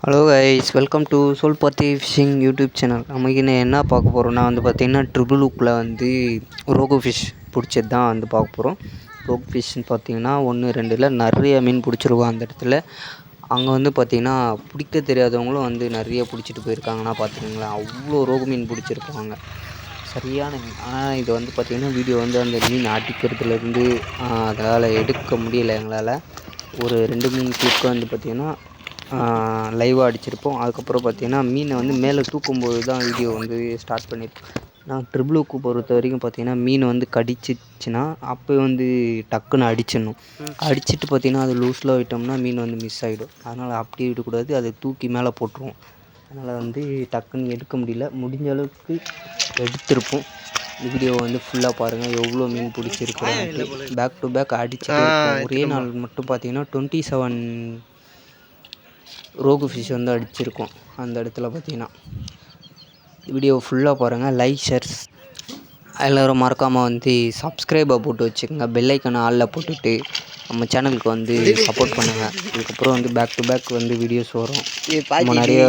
Hello guys, welcome to சோல் Parthi fishing YouTube channel. நமக்கு என்ன பார்க்க போகிறோம்னா பார்த்திங்கன்னா ட்ரிபிள் ஹூக்கில் ரோகு ஃபிஷ் பிடிச்சது தான் பார்க்க போகிறோம். ரோகு ஃபிஷ்ன்னு பார்த்திங்கன்னா 1 2 நிறைய மீன் பிடிச்சிருக்கோம். அந்த இடத்துல அங்கே பார்த்திங்கன்னா பிடிக்க தெரியாதவங்களும் நிறைய பிடிச்சிட்டு போயிருக்காங்கன்னா பார்த்துக்கோங்களேன். அவ்வளோ ரோகு மீன் பிடிச்சிருப்பாங்க, சரியான மீன். ஆனால் இது பார்த்திங்கன்னா வீடியோ அந்த மீன் அடிக்கிறதுலேருந்து அதால் எடுக்க முடியலை எங்களால். ஒரு 2-3 கிளிப் பார்த்திங்கன்னா லைவாக அடிச்சிருப்போம். அதுக்கப்புறம் பார்த்திங்கன்னா மீனை மேலே தூக்கும்போது தான் வீடியோ ஸ்டார்ட் பண்ணியிருப்போம். நான் ட்ரிபிள் ஹூக்கு பொறுத்த வரைக்கும் பார்த்திங்கன்னா மீன் கடிச்சிச்சுன்னா அப்போ டக்குன்னு அடிச்சிடணும். அடிச்சுட்டு பார்த்திங்கன்னா அது லூஸில் விட்டோம்னா மீன் மிஸ் ஆகிடும். அதனால் அப்படியே விடக்கூடாது, அதை தூக்கி மேலே போட்டுருவோம். அதனால் டக்குன்னு எடுக்க முடியல. முடிஞ்ச அளவுக்கு எடுத்திருப்போம். வீடியோ ஃபுல்லாக பாருங்கள், எவ்வளோ மீன் பிடிச்சிருக்கோம். பேக் டு பேக் அடிச்சுட்டு ஒரே நாள் மட்டும் பார்த்திங்கன்னா 27 ரோகு ஃபிஷ் அடிச்சிருக்கோம். அந்த இடத்துல பார்த்திங்கன்னா வீடியோ ஃபுல்லாக பாருங்கள். லைக் ஷேர்ஸ் எல்லோரும் மறக்காமல் சப்ஸ்கிரைபை போட்டு வச்சுக்கோங்க. பெல் ஐக்கானை ஆளில் போட்டுட்டு நம்ம சேனலுக்கு சப்போர்ட் பண்ணுங்கள். இதுக்கப்புறம் பேக் டு பேக் வீடியோஸ் வரும். நம்ம நிறைய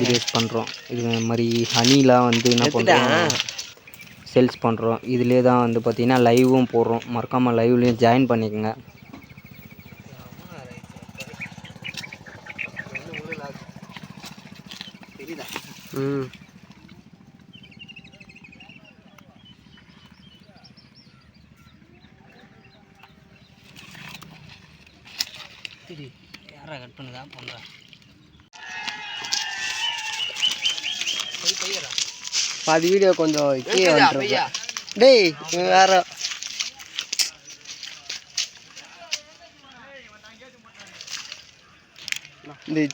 வீடியோஸ் பண்ணுறோம். இது மாதிரி ஹனிலாம் என்ன பண்ணுறோம், சேல்ஸ் பண்ணுறோம். இதிலே தான் பார்த்திங்கன்னா லைவும் போடுறோம். மறக்காமல் லைவ்லேயும் ஜாயின் பண்ணிக்கோங்க. யாரா கட் பண்ணுதா பண்ணுறா பாதி வீடியோ கொஞ்சம் டேய் வேற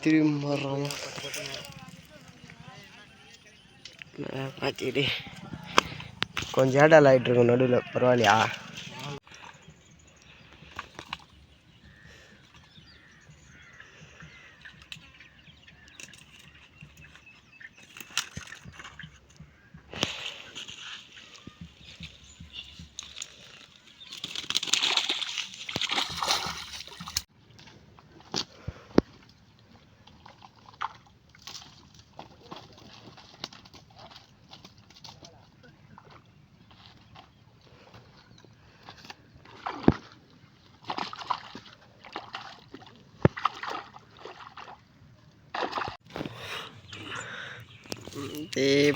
திரும்பி வர்றோம். பாத்திடி கொஞ்சம் ஏடால் ஆகிட்டு இருக்கோம் நடுவில். பரவாயில்லையா?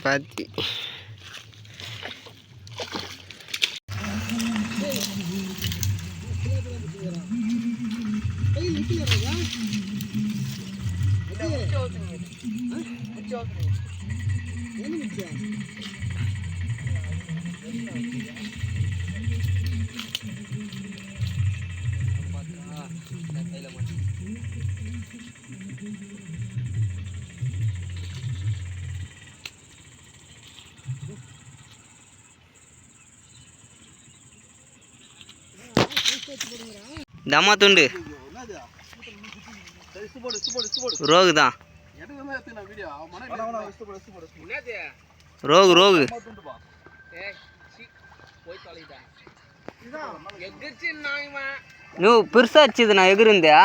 பாத்தி தம்மா துண்டு ரோகு தான். ரோகு ரோகு నువ్వు పెరుసా వచ్చింది నా ఎగురుందా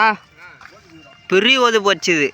పెరి వదిలి వచ్చింది.